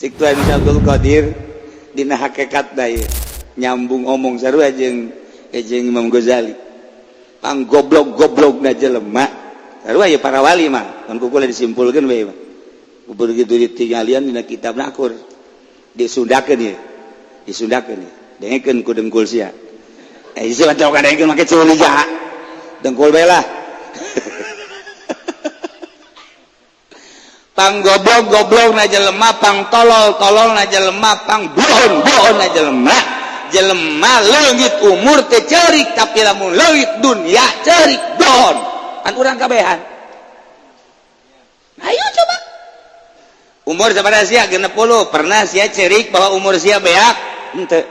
Cik Tuan Abdul Qadir dina hakikat daya nyambung omong sarua jeung Imam Ghazali. Pang goblok-goblok na jelema sarua ya para wali mah mun kukula disimpulkeun bae mah. Kubur kitu ditingalian dina kitab Nakur. Disundakeun ye. Disundakeun ye. Dengekeun ku dengkul sia. Isi mah teu kadengkeun make culiga. Dengkul bae lah. Pang goblok na jelema, pang tolol na jelema, pang bohon na jelema leungit umur teh ceurik tapi lamun leungit dunia ceurik bohon kan urang kabehan. Ayo coba umur sabaraha sia 60 pernah sia ceurik bahwa umur sia beak henteu.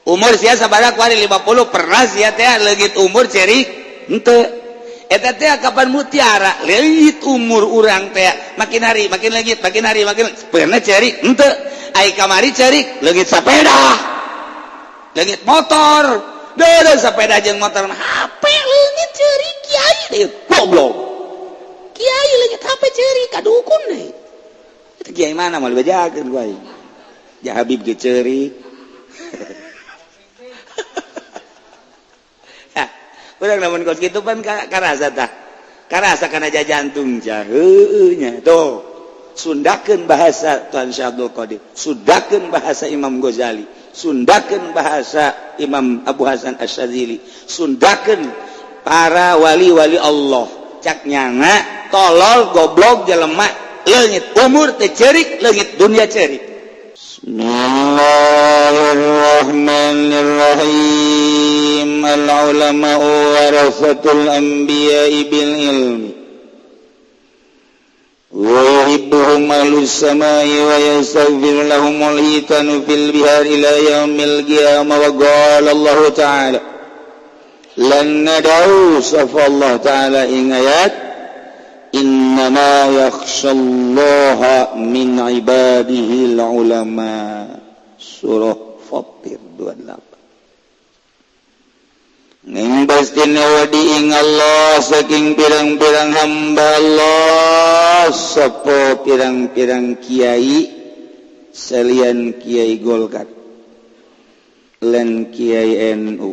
Umur sia sabaraha kuari 50 pernah sia teh leungit umur ceurik henteu. Eta teh kapan mutiara leungit umur urang teh makin hari makin leungit pernah ceurik henteu. Ai kamari ceurik leungit sapeda leungit motor deureun sapeda jeung motor HP leungit ceurik kiai deui goblok kiai leungit HP ceurik kadukun deui eta kiai mana moal bajakeun ku aing ja Habib ge ceurik urang lamun kos kitu pan karasa tah karasa kana jajantung jah heueuh nya tuh sundakeun bahasa Tuan Syekh Abdul Qadir sundakeun bahasa Imam Ghazali sundakeun bahasa Imam Abu Hasan Asy-Syadzili sundakeun para wali-wali Allah cak nyana tolol goblok jelema leungit umur teh ceurik leungit dunia ceurik. Bismillahirrahmanirrahim. Al-ulama warasatul anbiya'i bil ilmi wa yuhibbuhum ahlus samai wa yastaghfir lahumul hitanu fil bihar ila yaumil qiyamah wa qala Allah ta'ala lan nadau safa Allah ta'ala ing ayat innama yakhshallaha min ibadihi ulama surah Fatir 28. Ning pastine wadi ing Allah saking pirang-pirang hamba Allah sapa pirang-pirang kiai salian kiai Golkar lan kiai NU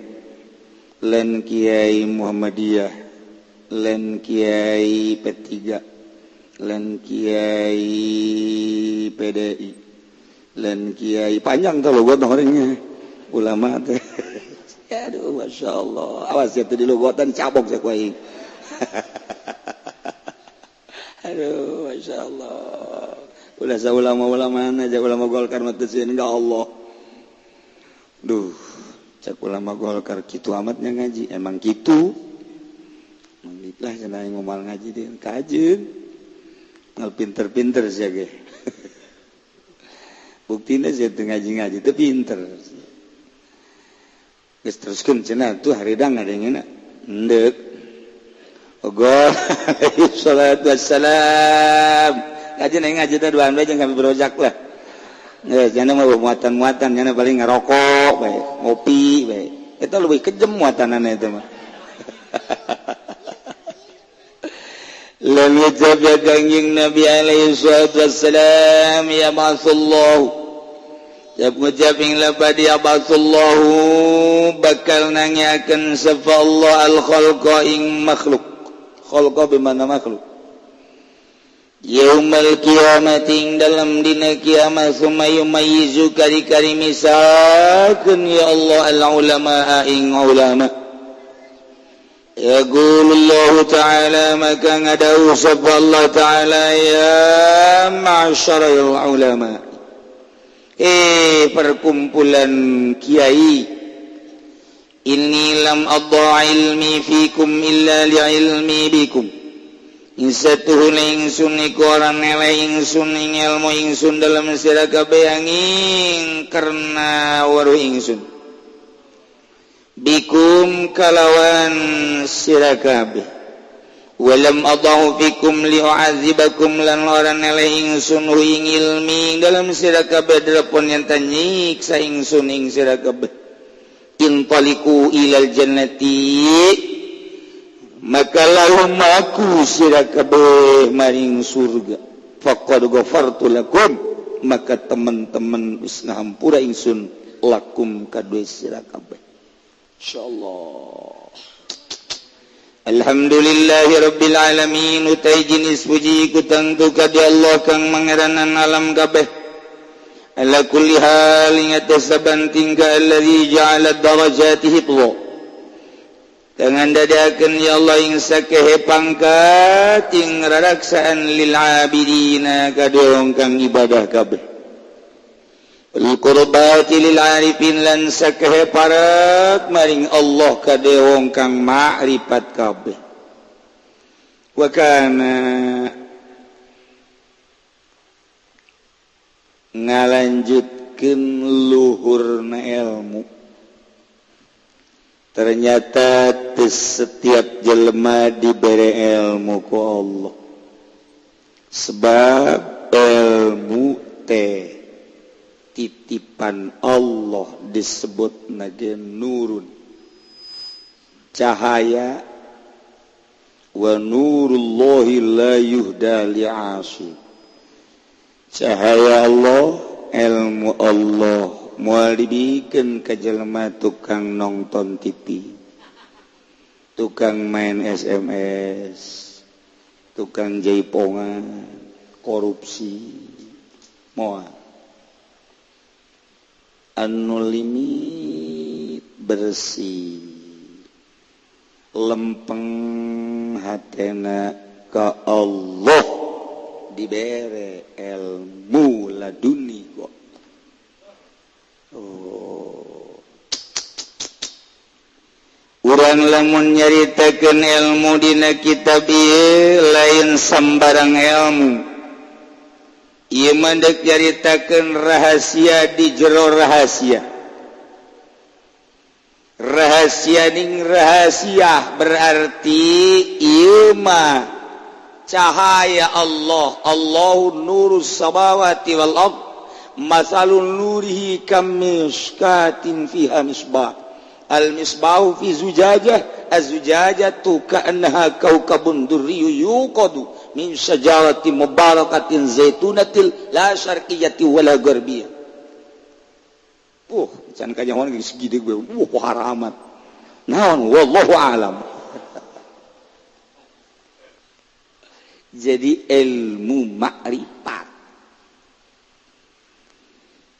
lan kiai Muhammadiyah lan kiai P3 lan kiai PDI lan kiai panjang tuh logot orangnya ulama teh. Aduh Masya Allah awas ya tuh di logotan cabok saya kuaing. Aduh Masya Allah ulah sa ulama-ulama aja ulama Golkar mah teu sieun ka Allah. Duh cak ulama Golkar kitu amatnya ngaji emang kitu. Lah cenah ngomal ngaji dia kajeun ngal pinter-pinter sia ge buktina sia teu ngaji-ngaji teu pinter geus teruskeun cenah tuh haridang ngadengeuna henteu ogol salatu wassalam ngaji teh duaan bae jeung kami berojak lah geus cenah mah muatan-muatan cenah paling ngarokok bae ngopi bae eta leuwih kejem muatanana eta mah lam yajab kanjing Nabi alaihi salatu wassalam ya ba'atsallahu ya ngucaping labad ya ba'atsallahu bakal nanyakeun safa Allah al khalqa ing makhluk khalqa bimana makhluk yaumal qiyamati dalam dina kiamat summa yumayyizu kari misalkeun ya Allah al ulama ing ulama. Yaqulullahu ta'ala maka ngadau sapa Allah ta'ala ya ma'syaral ulama perkumpulan kiai inni lam adha ilmi fikum illa li'ilmi bikum insatuhu ingsun iku orang nele ingsun ing ilmu ingsun dalam sira kabeh angin karena waruh ingsun bikum kalawan sirakabeh walam adahu fikum li'azibakum lan orang nele ingsun ing ilmi dalam sirakabeh drapun yang tanyiksa ingsun ing sirakabeh intaliku ilal jannati maka lahum aku sirakabeh maring surga faqad ghafartu lakum maka teman-teman geus ngahampura ingsun lakum kadue sira kabeh. Insyaallah. Alhamdulillahirabbil alamin utai jenis puji ku tangtu ka di Allah kang mangeranan alam kabeh. Ala kulli hal ingat sabanting ka alladzi ja'ala darajati hifdha. Dengan dadakan ya Allah ing sakehe pangkat ing raraksaan lil abidina kadung kang ibadah kabeh. Wal qurbati lil arifin lan sakehe parak maring Allah kadewong kang ma'rifat kabeh. Wa kana ngalanjutkeun luhurna ilmu. Ternyata setiap jelema diberi ilmu ku Allah. Sebab ilmu teh titipan Allah disebut nage nurun. Cahaya wa nurullahi la yuhda li'asi. Cahaya Allah, ilmu Allah moal dibikeun ka jelema tukang nonton TV, tukang main SMS, tukang jaipongan, korupsi, moal anu limit bersih, lempeng hatena ka Allah dibere ilmu laduni kok. Urang lamun nyaritakeun ilmu dina kitab ieu lain sambarang ilmu. Ieu mandek nyaritakeun rahasia di jero rahasia. Rahasia ning rahasia berarti ieu mah cahaya Allah. Allahu nurus samawati wal ardh. Masalul nurihi kamishkatin fiha misbah. Al-misbahu fi zujajah. Az-zujajatu ka'annaha kaukabun durriyu yuqadu min syajaratin mubarakatin zaitunatil la syarqiyati wala garbiyah. Can kanyawan geus gede gue. Haramat. Naon wallahu a'lam. Jadi ilmu ma'rifat.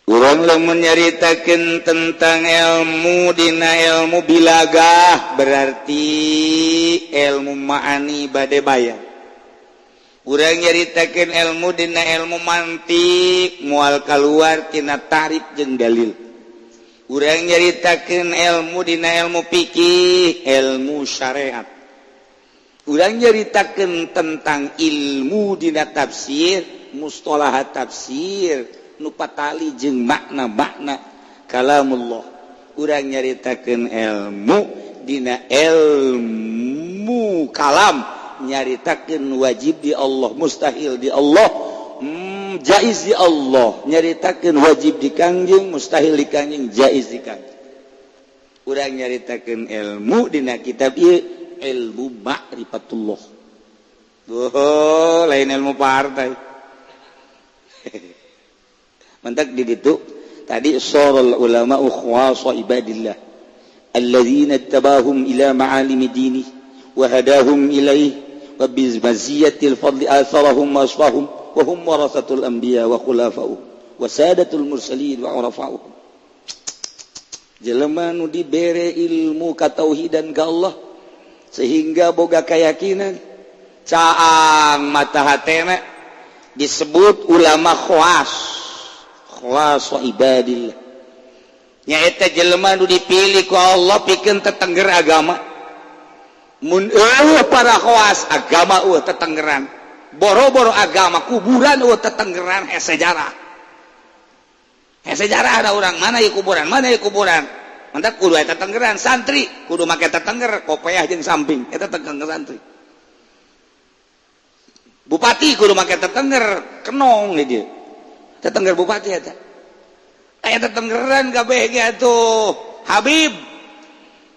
Urang lamun nyaritakeun tentang ilmu dina ilmu bilagah berarti ilmu ma'ani bade bayar. Urang nyaritakeun ilmu dina ilmu mantik moal kaluar tina tarif jeung dalil. Urang nyaritakeun ilmu dina ilmu fikih, ilmu syariat. Urang nyaritakeun tentang ilmu dina tafsir, mustalahat tafsir. Nupatali jeung makna-makna kalamullah. Urang nyaritakeun ilmu dina ilmu kalam, nyaritakeun wajib di Allah, mustahil di Allah, jaiz di Allah, nyaritakeun wajib di Kangjeng, mustahil di Kangjeng, jaiz di Kangjeng. Urang nyaritakeun ilmu dina kitab ieu ilmu ma'rifatullah. Lain ilmu partai. Mantak di ditu tadi saral ulama khawasa ibadillah alladzina ittabahum ila ma'alimi dini wa hadahum ilaih wa bi maziyatil fadli atharahum wa asfahum wa hum warasatul anbiya wa khulafa'uhum wa sadatul mursalin wa urafa'uhum. Jelema nu dibere ilmu katauhidan ka Allah sehingga boga keyakinan caang mata hatena disebut ulama khawas ibadillah. Nyaeta jelema nu dipilih ku Allah pikeun tetengger agama. Mun para khawas agama tetenggeran. Boro-boro agama kuburan tetenggeran sejarah. Sejarah ada orang mana ieu kuburan, mana ieu kuburan. Mantak kudu eta tetenggeran santri, kudu make tetengger kopiah jeung samping, eta tetengger santri. Bupati kudu make tetengger kenong di dieu. Tetengger bupati eta. Aya tetenggeran kabeh ge atuh. Habib.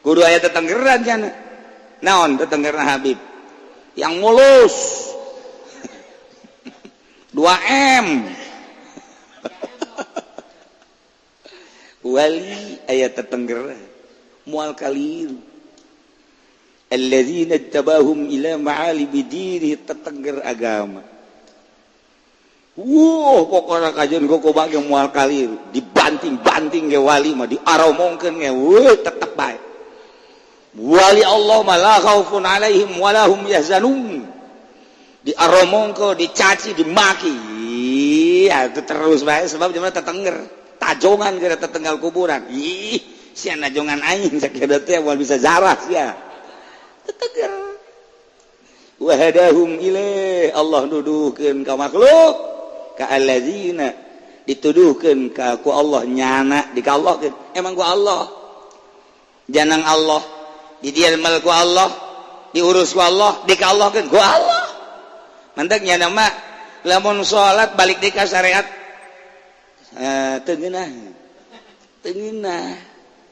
Kudu aya tetenggeran cenah. Naon tetenggerna Habib? Yang mulus. 2M. wali ayat tetengger mual kalir alladzina tabahum ila ma'ali bidiri tetengger agama. Pokoknya kajian kok bagi mual kalir dibanting-banting ke wali mah diaromongkeun ge tetep bae. Wali Allah mah la khaufun alaihim wa lahum yahzanun. Diaromongkeun, dicaci, dimaki. Ya itu terus bae sebab cuma tetengger. Tajongan ke tetenggal kuburan. Ih, sia najongan aing sakieu teh moal bisa zarah sia. Tetengger. Wa hadahum ilaih Allah nuduhkeun ka makhluk. Alladzina dituduhkeun ka ku Allah nyana dikallahkeun emang ku Allah janang Allah didielmel ku Allah diurus ku Allah dikallahkeun ku Allah mantek nya nama lamun salat balik deui ka syariat teu geunah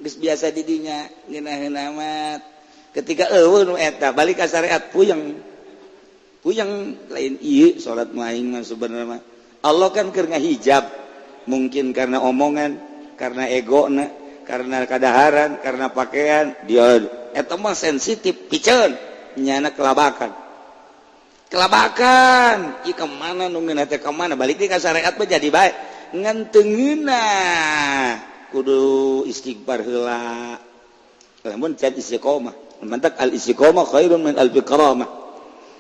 geus biasa di dinya ngeunaheun amat ketika eueuh nu eta balik ka syariat puyeng lain ieu salat mah aing mah sebenarnya Allah kan keur ngahijab mungkin karena omongan karena egona karena kadaharan karena pakaian dia eta mah sensitif piceun nyana kelabakan ieu ka mana nu ngeunah teh ka mana balik deui ka syariat mah jadi bae ngan teu ngeunah kudu istighfar heula lamun can istiqomah mantak al istiqomah khairun min alfi karamah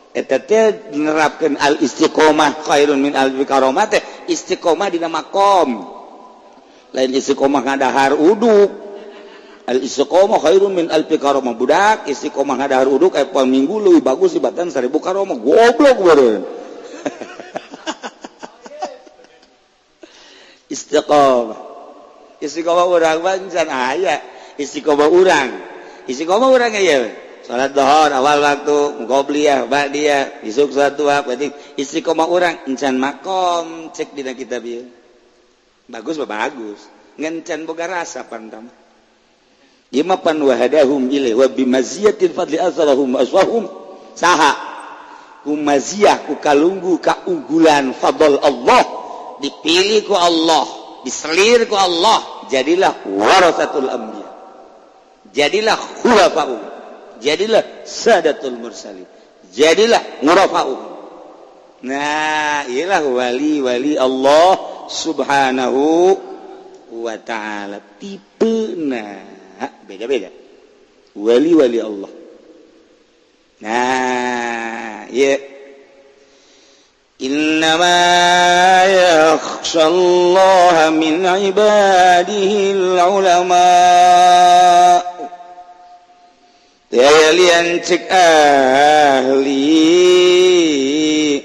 eta teh nerapkeun al istiqomah khairun min alfi karamah teh istiqomah dina maqam lain istiqomah ngadahar uduk al istiqomah khairun min alfi karamah budak istiqomah ngadahar uduk aya poe minggu leuwih bagus ibatan 1000 karamah goblok beureun istiqomah urang bancan aya istiqomah urang aya salat duhur awal waktu qobliyah ba'diyah isuk salat duha berarti istiqomah urang encan makom cek dina kitab ieu bagus ngan can boga rasa pantam ieu mah pan wahadahum ilai wa bimaziyatil fadli azalahum aswahum saha ku maziyah ku kalunggu kaunggulan fadl Allah dipilih ku Allah diselir ku Allah jadilah warasatul anbiya jadilah khulafa'u jadilah sadatul mursalin jadilah ngurafa'u nah ialah wali Allah subhanahu wa ta'ala tipena beda-beda wali Allah nah ya innama yakhshallaha min ibadihil ulama ya lian cek ahli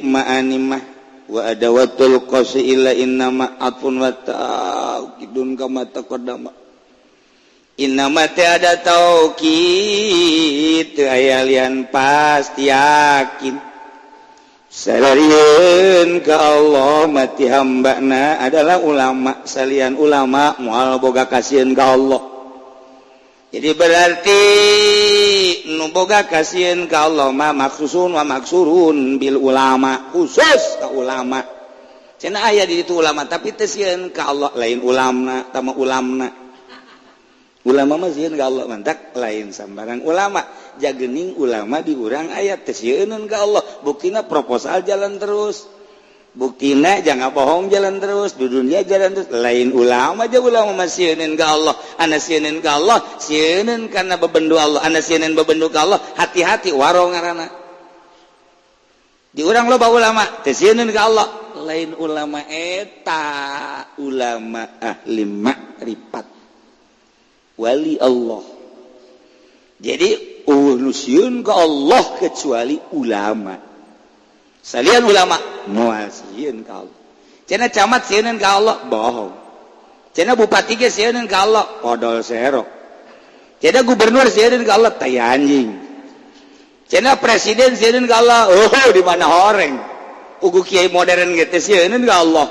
ma'animah wa adawatul qasi illa innama atfun wa ta'kidun kama taqaddama innama tiada taukid aya lian pasti yakin salarian ka Allah mati hambana adalah ulama salian ulama moal boga kasieun ka Allah. Jadi berarti nu boga kasieun ka Allah mah maksusun wa maksurun bil ulama khusus ka ulama. Cenah aya di ditu ulama tapi teu sieun ka Allah lain ulamna tama ulamna. Ulama mah sieun ka Allah mantak lain sambarang ulama. Jageuning ulama di urang aya teu sieun ka Allah. Buktina proposal jalan terus. Buktina jangan bohong jalan terus di dunia jalan terus lain ulama aja ulama masieun ka Allah ana sieun ka Allah sieun karena bebendu Allah ana sieun bebendu ka Allah hati-hati waro ngaranna di urang loba ulama teh sieun ka Allah lain ulama eta ulama ahli makrifat wali Allah jadi nu sieun ka Allah kecuali ulama salian ulama moal sieun ka Allah. Cenah camat sieun ka Allah bohong. Cenah bupati ge sieun ka Allah odol serok. Cenah gubernur sieun ka Allah tai anjing. Cenah presiden sieun ka Allah di mana horeng. Ugu kiai modern ge teh sieun ka Allah.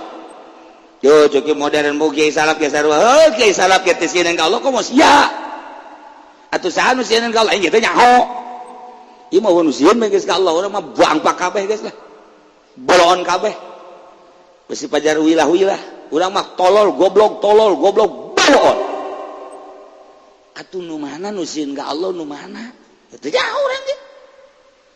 Yo kiai modern mu kiai salap ge sarua. Kiai salap ge teh sieun ka Allah komo sia. Atuh saha nu sieun ka Allah ieu teh nyaho. Ieu mah nu sieun geus ka Allah urang mah bangpak kabeh geus lah. Boloon kabeh. Besi pajar wilah-wilah. Urang mah tolol goblok bohong atuh nu mana nu sieun ka Allah nu mana teu nyaho urang ge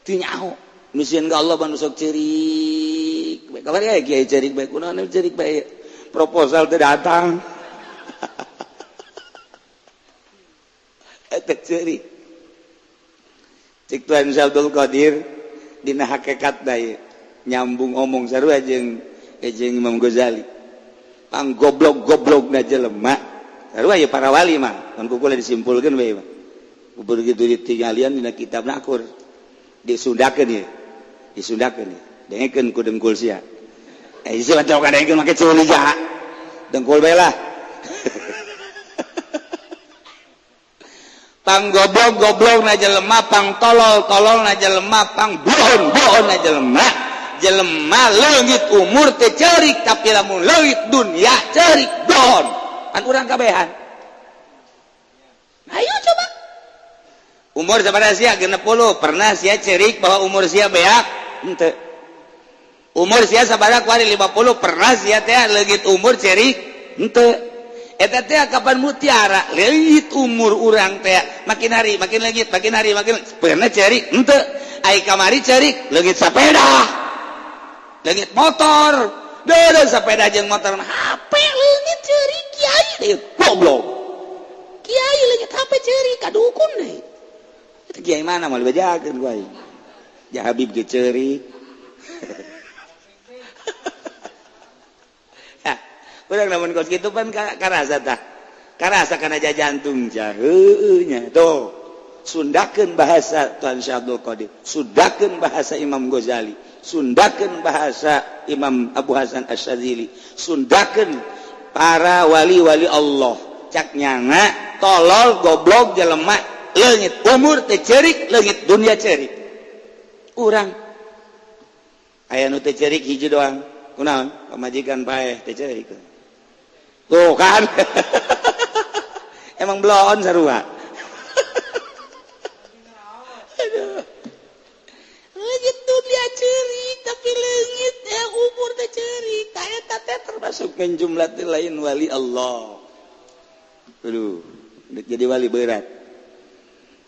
teu nyaho nu sieun ka Allah ban sok ceurik bae kabar ya kiai ceurik bae kunaon ceurik bae proposal teu datang eta ceurik cik Tuan Abdul Qadir dina hakikat daye nyambung omong sarua jeung Imam Ghazali pang goblok-goblokna jelema sarua ya para wali mah mun kula disimpulkeun we mah begitu ditinggalian dina kitab nakur disundakeun ye dengekeun ku dengkul sia isi baca kadengkeun make ceuliga dengkul bae lah pang goblok-goblok na jelema pang tolol na jelema pang bohon na jelema leungit umur teh ceurik tapi lamun leungit dunia ceurik bohon kan urang kabehan ayo coba umur sabaraha sia 60 pernah sia ceurik bahwa umur sia beak henteu umur sia sabaraha kuari 50 pernah sia teh leungit umur ceurik henteu eta teh kapan mutiara leungit umur urang teh makin hari makin leungit pernah ceurik henteu ai kamari ceurik leungit sapeda leungit motor deureun sapeda jeung motor HP leungit ceurik kiai deui goblok kiai leungit HP ceurik kadukun deui eta kiai mana mah dibajakeun ku aing ja Habib ge ceurik urang lamun kos kitu pan karasa tah karasa kana jantung jah heueuh nya tuh sundakeun bahasa Tuan Syekh Abdul Qadir sundakeun bahasa Imam Ghazali sundakeun bahasa Imam Abu Hasan Asy-Syadzili sundakeun para wali-wali Allah cak nyana tolol goblok jelema leungit umur teh ceurik leungit dunia ceurik urang aya nu teh ceurik hiji doang kunaon pamajikan paeh teh ceurik tuh kan emang belon sarua leungit dunia ceurik tapi leungit umur teh ceurik eta teh termasuk min jumlah lain wali Allah aduh jadi wali berat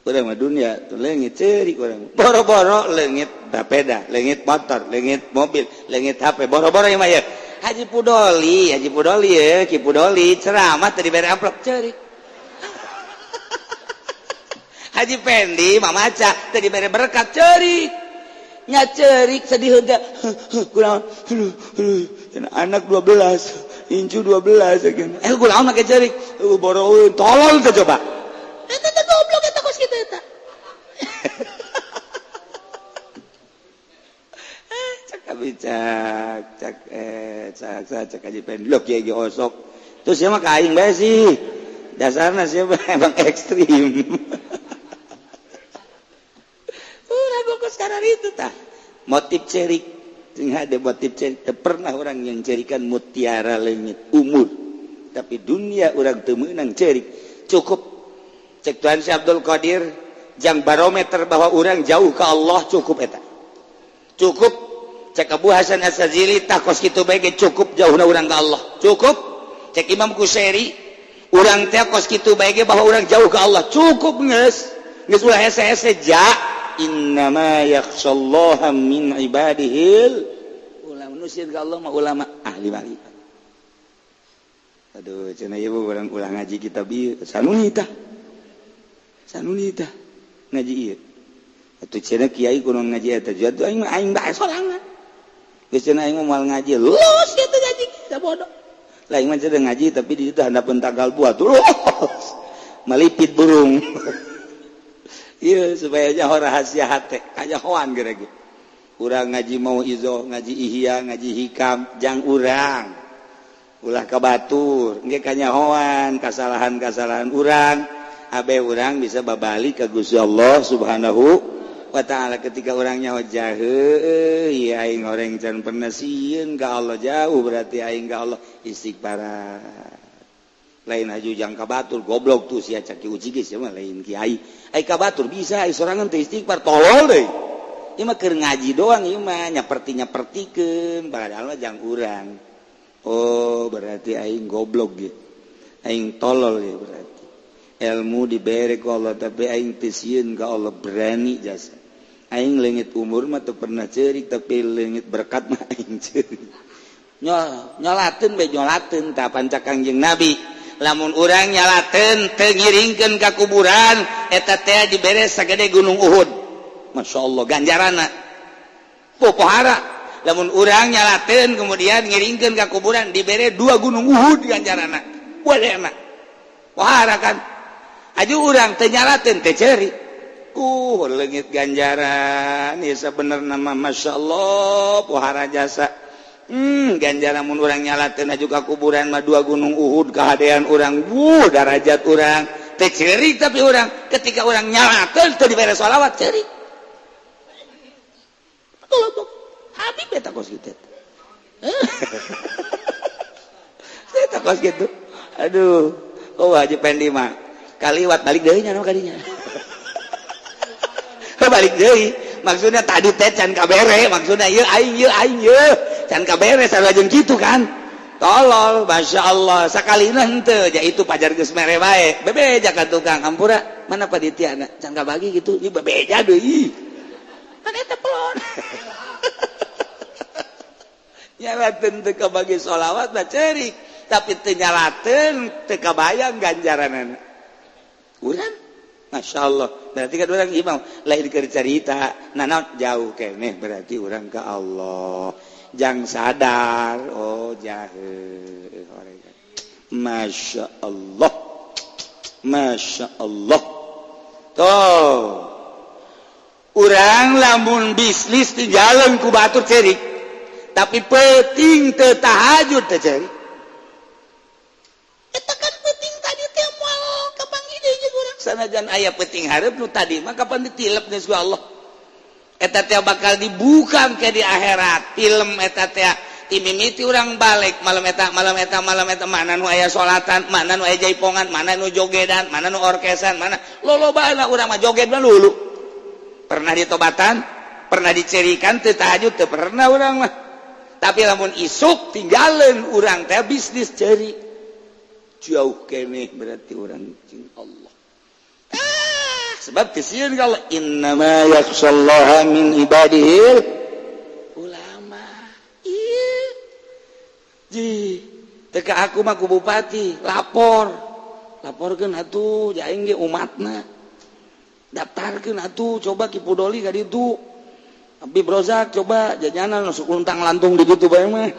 urang mah dunia tuh leungit ceurik urang boro-boro leungit bapeda leungit motor leungit mobil leungit HP boro-boro ieu mah ya Haji Pudoli ya, Ki Pudoli ceramah tadi beri amplop ceurik. Haji Pendi mamaca tadi beri berkat ceurik. Nya ceurik sedih heuda. Kunaon? Anak 12, incu 12 kunaon make ceurik? Boroeun tolol teh coba. Eta goblok eta kos kitu eta. cak aja pendok ya osok terus siapa kain bae sih dasarnya siapa emang ekstrim udah fokus karena itu tah motif cerik ada motif cerik pernah orang yang cerikan mutiara leungit umur tapi dunia orang teu meunang cerik cukup cek Tuan Syekh Abdul Qadir jang barometer bahwa orang jauh ke Allah cukup eta cukup cek Abu Hasan Asy-Syadzili tah kos kitu bae ge cukup jauhna urang ka Allah cukup cek Imam Qushairi urang teh kos kitu bae ge bahwa urang jauh ka Allah cukup geus ulah hese-hese ja innama yakhshallaha min ibadihil ulama nusir ka Allah mah ulama ahli ma'rifat aduh cenah ieu urang ulah ngaji kitab ieu sanunita ngaji ieu atuh cenah kiai kudu ngaji eta jatuh aing bae sorangan geus cenah aing moal ngaji los kitu ngaji da bodoh lain mah cenah ngaji tapi di ditu handapeun tagal buah tuh malipit burung ieu supaya nyaho rahasia hate kajahoan geura ge urang ngaji mau izo ngaji ihya ngaji hikam jang urang ulah kabatur engke kanyahoan kasalahan-kasalahan urang abe urang bisa babali ka Gusti Allah Subhanahu wa ta'ala ketika orangnya wajah iya aing orang can pernah sieun ka Allah jauh berarti aing ka Allah istighfar lain haju jang kabatur goblok tuh sia caki uji geus mah lain kiai ai kabatur bisa ai sorangan teh istighfar tolol deui ieu mah keur ngaji doang ieu mah nyapertikeun padahal mah jang urang oh berarti aing goblok ge aing tolol ya berarti ilmu diberi ku Allah tapi aing teu sieun ka Allah berani jasa aing leungit umur mah teu pernah ceurik tapi leungit berkat mah aing ceurik nyolateun bae nyolateun tah panca Kangjeng Nabi lamun urang nyalateun teu ngiringkeun ka kuburan eta teh dibere sagede gunung Uhud masyaallah ganjaranna pohara lamun urang nyalateun kemudian ngiringkeun ka kuburan dibere 2 gunung Uhud ganjaranna bolehna pohara kan aju urang teu nyalateun teh ceurik leungit ganjaran ieu sabenerna mah masyaallah pohara jasa ganjaran mun urang nyalateun aju ka kuburan mah 2 gunung Uhud kahadean urang darajat urang teh ceurik tapi urang ketika urang nyalateun teu dibere sholawat ceurik Habib eta kos kitu eta kos kitu aduh Haji Pendi mah kaliwat balik deui nya kadinya balik deui maksudnya tadi teh can kabere maksudnya ieu aing can kabere sareng kitu kan tolol masyaallah sakalina henteu ja itu pajar geus mere bae bebeja ka tukang hampura mana panitiana can kabagi gitu ieu bebeja deui kan eta pelon nyalateun teu kabagi sholawat mah ceurik tapi teu nyalateun teu kabayang ganjaranana urang masyaallah berarti kan urang imam lain keur carita nana jauh keneh berarti urang ka Allah jang sadar oh jahil masyaallah masyaallah toh urang lamun bisnis tinggalin ku batur ceurik tapi penting teu tahajud teh ceurik eta kan penting tadi teh moal kabangide jeung urang sanajan aya penting hareup nu tadi mah kapan ditilep geus ku Allah eta teh bakal dibuka ke di akhirat film eta teh timimiti urang balik malam eta mana nu aya salatan mana nu aya jaipongan mana nu jogedan mana nu orkesan mana lolobana urang mah joget mah lulu pernah ditobatan pernah dicerikan teu tahajud teu pernah urang mah tapi lamun isuk tinggalin urang teh bisnis ceurik jauh keneh berarti urang jeung Allah sebab kesieun ka Allah innama yakhshallaha min ibadihil ulama ieu ji teka aku mah ku bupati laporkeun atuh jaing ge umatna daftarkeun atuh coba Kipu Doli ka ditu Habib Rozak coba jajanan masuk luntang lantung di ditu bae mah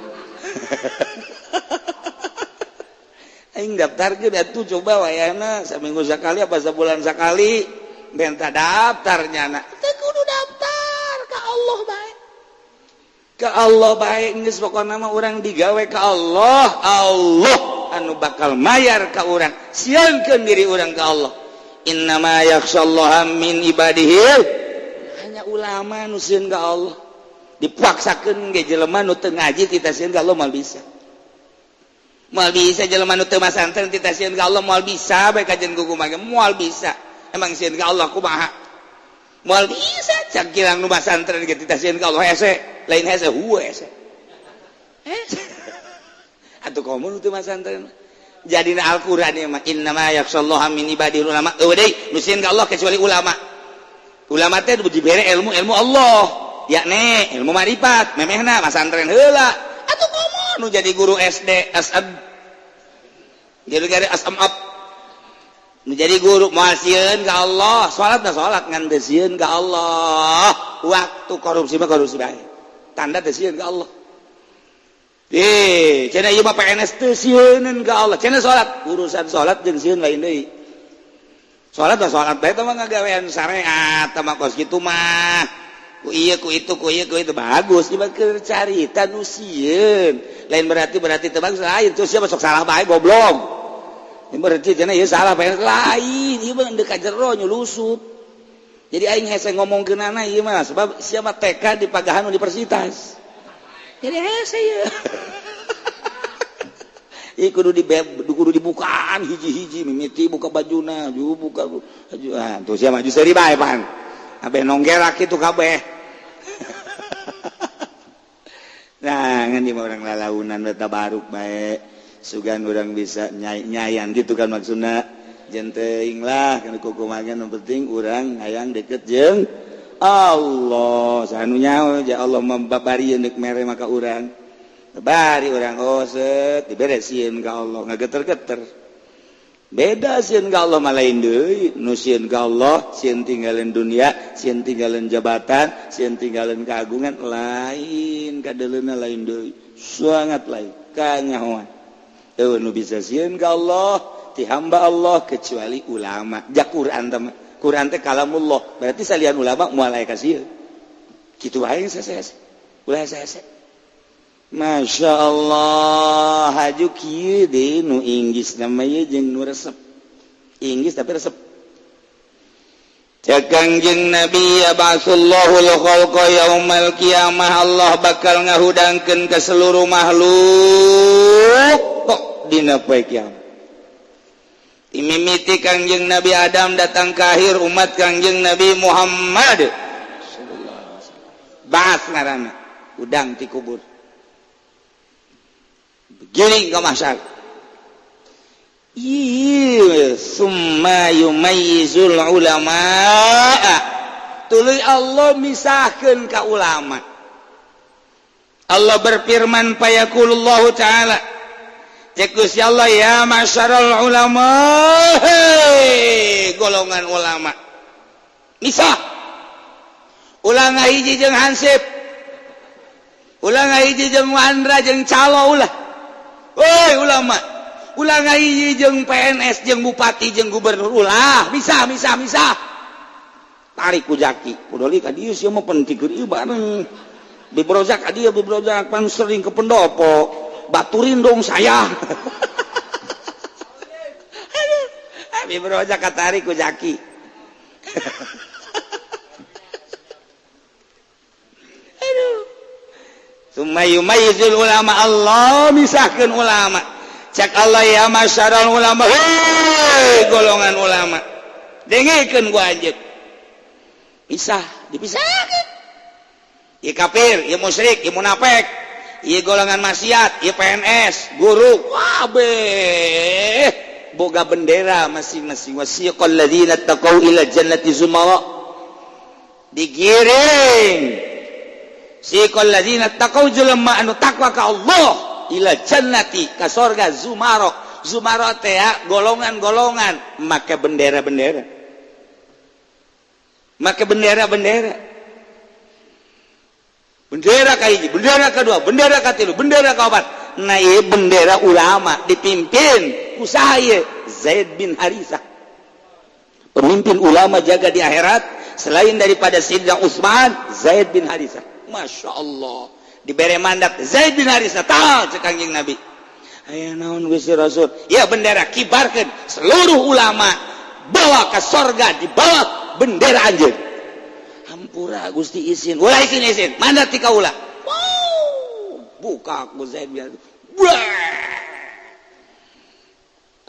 aing daftarkeun atuh coba wayahna saminggu sakali apa sebulan sakali benta daftarnya na teh kudu daftar ka Allah bae ka Allah bae geus pokona mah urang digawe ka Allah anu bakal mayar ka urang sieunkeun diri urang ka Allah innama yakhshallaha min ibadihi hanya ulama nu sieun ka Allah dipaksakeun ge jelema nu teu ngaji tita sieun ka Allah moal bisa jelema nu teu masantren tita sieun ka Allah moal bisa bae kajen kumaha moal bisa emang sieun ka Allah kumaha moal bisa cak kirang nu masantren ge tita sieun ka Allah hese lain hese hese atuh komo nu teu masantren jadina Al-Qur'an ieu mah innama yakhshallaha min ibadil ulama deui nu sieun ka Allah kecuali ulama teh dibere ilmu Allah yakni ilmu marifat memehna masantren heula atuh komo nu jadi guru SD asab jadi asam up nu jadi guru moal sieun ka Allah salat ngan teu sieun ka Allah waktu korupsi mah korupsi bae tanda teu sieun ka Allah cenah ieu mah PNS teu sieuneun ka Allah cenah salat urusan salat jeung sieun lain deui salat bae teh mah ngagawean syariat teh mah kos kitu mah ku ieu ku itu bagus ieu keur carita nu sieun lain berarti teu bagus lain terus siapa sok salah bae goblok ieu berarti cenah ieu salah bae lain ieu mah deuk ka jero nyulusup jadi aing hese ngomongkeunana ieu mah sebab siapa TK di Pagahan Universitas jadi hese ieu ieu kudu dibukaan hiji-hiji mimiti buka bajuna buka baju tuh sia maju seuri bae pan abe nonggerak kitu kabeh nah ngan di urang lalaunan eta baruk bae sugan orang bisa nyayan gitu kan maksudna jenteing lah kana kukumagan nu penting urang hayang deket jeung Allah sanunya ya Allah membabarieun deuk mere maka urang bari urang set diberesieun ka Allah ngageter-geter beda sieun ka Allah mah lain deui nu sieun ka Allah sieun tinggalin dunia sieun tinggalin jabatan sieun tinggalin keagungan lain kadeleuna lain deui sangat lain kanyahoan nu bisa sieun ka Allah ti hamba Allah kecuali ulama jak Quran teh Quran teh kalamullah berarti salian ulama moal aya ka sieun kitu wae sese ulah sese Masya Allah haju kieu deui nu inggis nama ye jeung nu resep inggis tapi resep cek Kangjeng Nabi yab'atsullahu al-khalqa yaumal qiyamah Allah bakal ngahudangkeun ka seluruh makhluk kok dina poe kiamat imimiti Kangjeng Nabi Adam datang ke akhir umat Kangjeng Nabi Muhammad bahas ngaranna udang ti kubur giring ka mahsyar summa yumayyizul ulama tuluy Allah misahkeun ka ulama Allah berfirman fayaqulullahu ta'ala cek Gusti Allah ya masyarul ulama hei golongan ulama misah ulah ngahiji jeung hansip ulah ngahiji jeung Wandra jeung calo ulah woi ulama ulah ngahiji jeung PNS jeung bupati jeung gubernur ulah misah tarik ku jaki kudoli ka dieu sia mah pentikeun ieu bareng bibrojak ka dieu bibrojak pan sering ke pendopo baturin dong saya bibrojak ka tarik ku jaki summa yumayyizul ulama Allah misahkeun ulama cak Allah ya masyarul ulama hei golongan ulama dengikeun ku anjeun misah dipisahkeun ieu kafir ieu musyrik ieu munafik ieu golongan maksiat ieu PNS guru wabeh boga bendera masing-masing wasiqal ladzina taqau ila jannati zumara digiring siqal ladzina taqau jelema anu takwa ka Allah ila jannati ka surga zumara teh golongan-golongan make bendera-bendera bendera ka hiji bendera kedua bendera katilu bendera kaopat nah ieu bendera ulama dipimpin ku saha Zaid bin Harithah pemimpin ulama jaga di akhirat selain daripada Sayyidina Utsman Zaid bin Harithah Masya Allah diberi mandat Zaid bin Harithah tah cek Kangjeng Nabi aya naon Gusti Rasul ya bendera kibarkeun seluruh ulama bawa ke surga di bawah bendera anjeun hampura Gusti izin ulah izin mandat ti kaula wow buka ku Zaid bin Harithah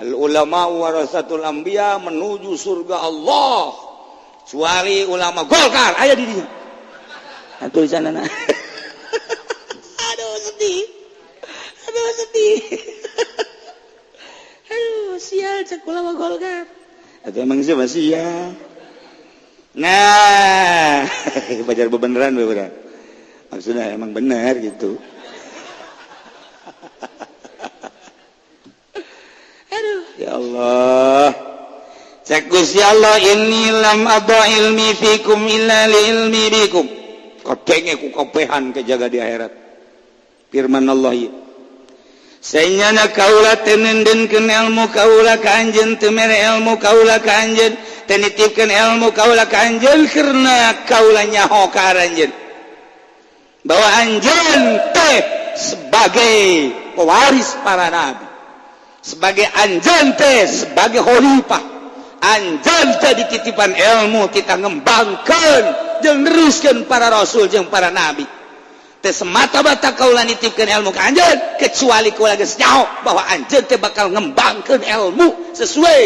al ulama warasatul anbiya menuju surga Allah kecuali ulama Golkar aya di dinya tulisanana aduh sedih aduh sial cek ulama Golkar atau emang siapa sial nah pacar beneran maksudnya emang benar gitu aduh ya Allah cek Gusti Allah inni lam adha ilmi fikum illa li ilmi bikum kadenge ku kapehan ke jaga di akhirat firman Allah ieu saenyana kaula teu nendeunkeun ilmu kaula ka anjeun teu mere ilmu kaula ka anjeun teu nitipkeun ilmu kaula ka anjeun karena kaula nyaho ka anjeun bahwa anjeun teh sebagai pewaris para nabi sebagai anjeun teh sebagai khalifah anjeun teh dititipan ilmu kita ngembangkeun jeung neruskeun para rasul jeung para nabi teh semata-mata kaula nitipkeun ilmu ka anjeun kecuali kaula geus nyaho bahwa anjeun teh bakal ngembangkeun ilmu sesuai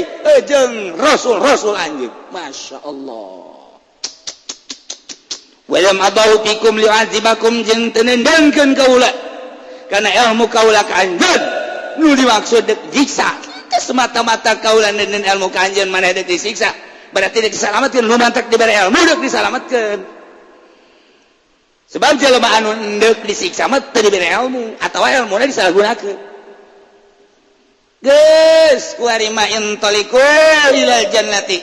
jeung rasul-rasul anjeun Masya Allah walam adahu fikum li'azibakum jeung teu nendeunkeun kaula kana ilmu kaula ka anjeun nu dimaksud diksa semata-mata kaulan dan ilmu kanjen mana dek disiksa berarti dek disalamatkan nu mantak diberi ilmu dek disalamatkan sebab jelema anu dek disiksa mah teu diberi ilmu atawa ilmuna disalahgunakeun geus kuari ma intaliqu ilal jannati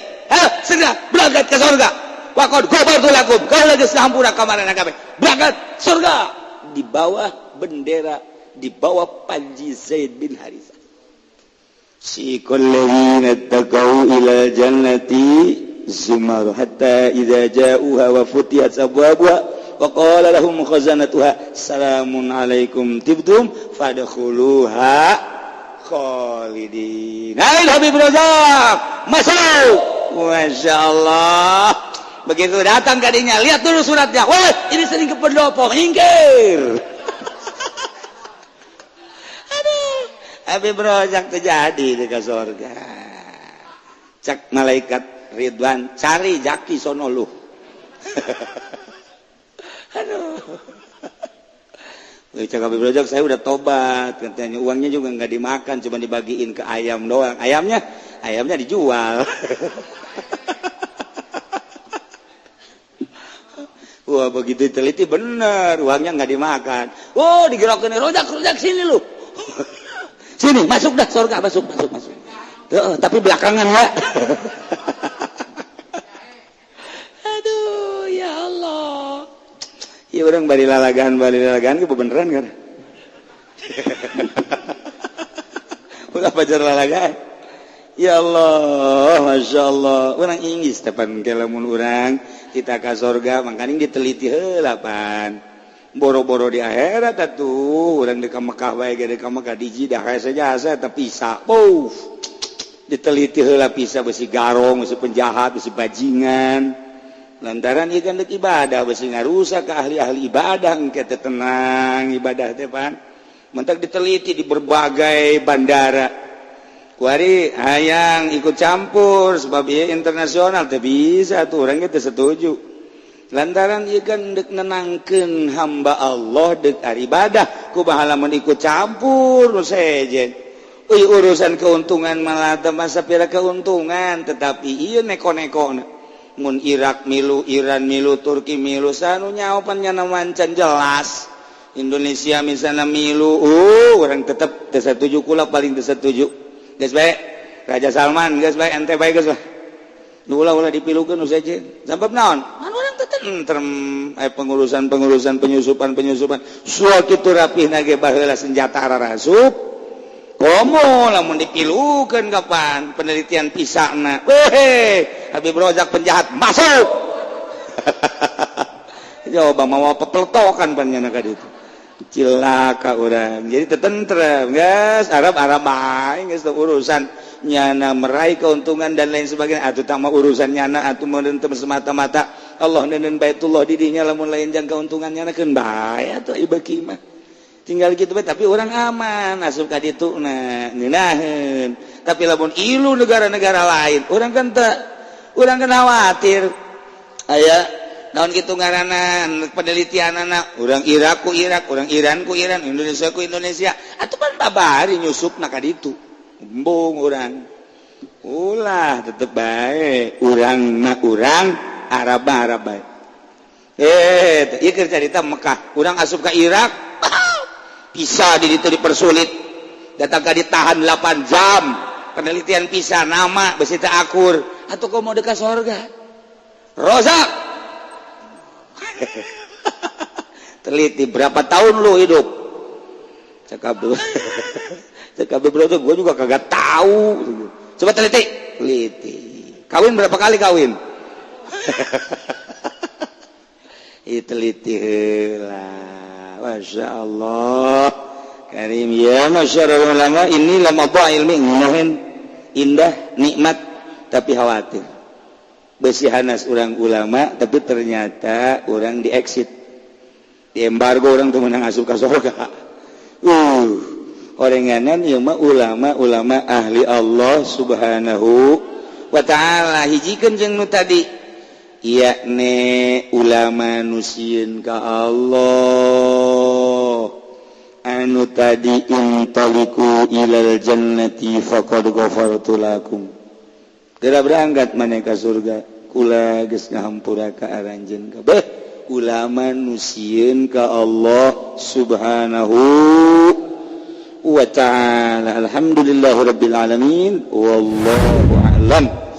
segera berangkat ke surga waqad ghafartu lakum kaula geus ngahampura ka marana kabeh berangkat surga di bawah bendera di bawah panji Zaid bin Harithah siqal ladzina taqaw ila jannati zumar hatta idza ja'uha wa futihat abwabuha wa qala lahum khazanatuha salamun alaikum tibtum fadkhuluha khalidin. Hai Habib Razak masuk masyaallah begitu datang kadinya lihat dulu suratnya wah ini sering ke pendopo minggir Habib Razak terjadi di surga. Cek malaikat Ridwan cari jaki sono lu. Aduh. Cek Habib Razak saya udah tobat katanya uangnya juga nggak dimakan cuma dibagiin ke ayam doang. Ayamnya dijual. Wah begitu teliti bener uangnya nggak dimakan. Oh digerakin Razak sini lu. Sini masuk dah surga masuk. Tapi belakangan ya. Aduh ya Allah. Ya orang bari lalagan ke beneran kan. Ulah pacar lalagan. Ya Allah, Masya Allah. Orang Inggris tepan kelamun orang kita ke surga makanya diteliti heula pan. Boro-boro di akhirat atuh urang di Mekah bae ge di Mekah diji dah saja asa tapi pisah diteliti heula pisah besi garong besi penjahat besi bajingan lantaran ieu kan deuk ibadah besi ngarusak ke ahli-ahli ibadah engke teh tenang ibadah teh pan mentak diteliti di berbagai bandara kuari hayang ikut campur sebab ieu internasional teh bisa tuh urang teh setuju lantaran ieu kan deuk nenangkeun hamba Allah deuk ibadah kumaha lamun ikut campur nu sejen urusan keuntungan malah teu masapira keuntungan tetapi ieu neko-nekona mun Irak milu Iran milu Turki milu sanu nyaopan nyana mancan jelas Indonesia misalna milu urang tetep teu satuju kula paling teu satuju geus bae Raja Salman geus bae ente bae geus ulah dipilukeun nu sejen sabab naon urang teh tentrem pengurusan penyusupan sual kitu rapihna ge baheula senjata ararasup komo lamun dipilukeun kapan penelitian pisana Habib Razak penjahat masuk coba mau pepeletokan panjana ka ditu cilaka urang jadi tentrem geus Arab bae geus urusan nyana meraih keuntungan dan lain sebagainya atuh tang mah urusan nyana atuh meureun semata-mata Allah neuneun baitullah di dinya lamun lain jang keuntungan nyana keun bae atuh ibaki mah tinggal kitu bae tapi urang aman asup ka dituna ngeunaheun tapi lamun ilu negara-negara lain urang kan khawatir aya naon kitu ngaranna penelitianana urang Irak ku Irak urang Iran ku Iran Indonesia ku Indonesia atuh pan babari nyusup na ka ditu embung orang ulah tetep baik urang Arab baik ieu keur carita Mekah urang asup ka Irak bisa di ditu dipersulit datang ka ditahan 8 jam penelitian pisah nama besi teu akur atuh komo deuk ka surga Razak teliti berapa tahun lu hidup cakap dulu Habib Razak gue juga kagak tahu. Coba teliti. Kawin berapa kali kawin? Teliti lah. Masya Allah. Karim ya masyarakat ulama ini lama ilmi ngunahin indah nikmat tapi khawatir. Besi hanas orang ulama tapi ternyata orang di exit. Di embargo orang tuh menang asup ka surga. Orenganan ieu mah ulama ahli Allah Subhanahu wa taala hijikeun jeung nu tadi yakni ulama nu sieun ka Allah anu tadi intaliku ilal jannati faqad ghafartu lakum geura berangkat maneh ka surga kula geus ngahampura ka aranjeun kabeh ulama nu sieun ka Allah subhanahu wa ta'ala alhamdulillahirabbil alamin wallahu a'lam.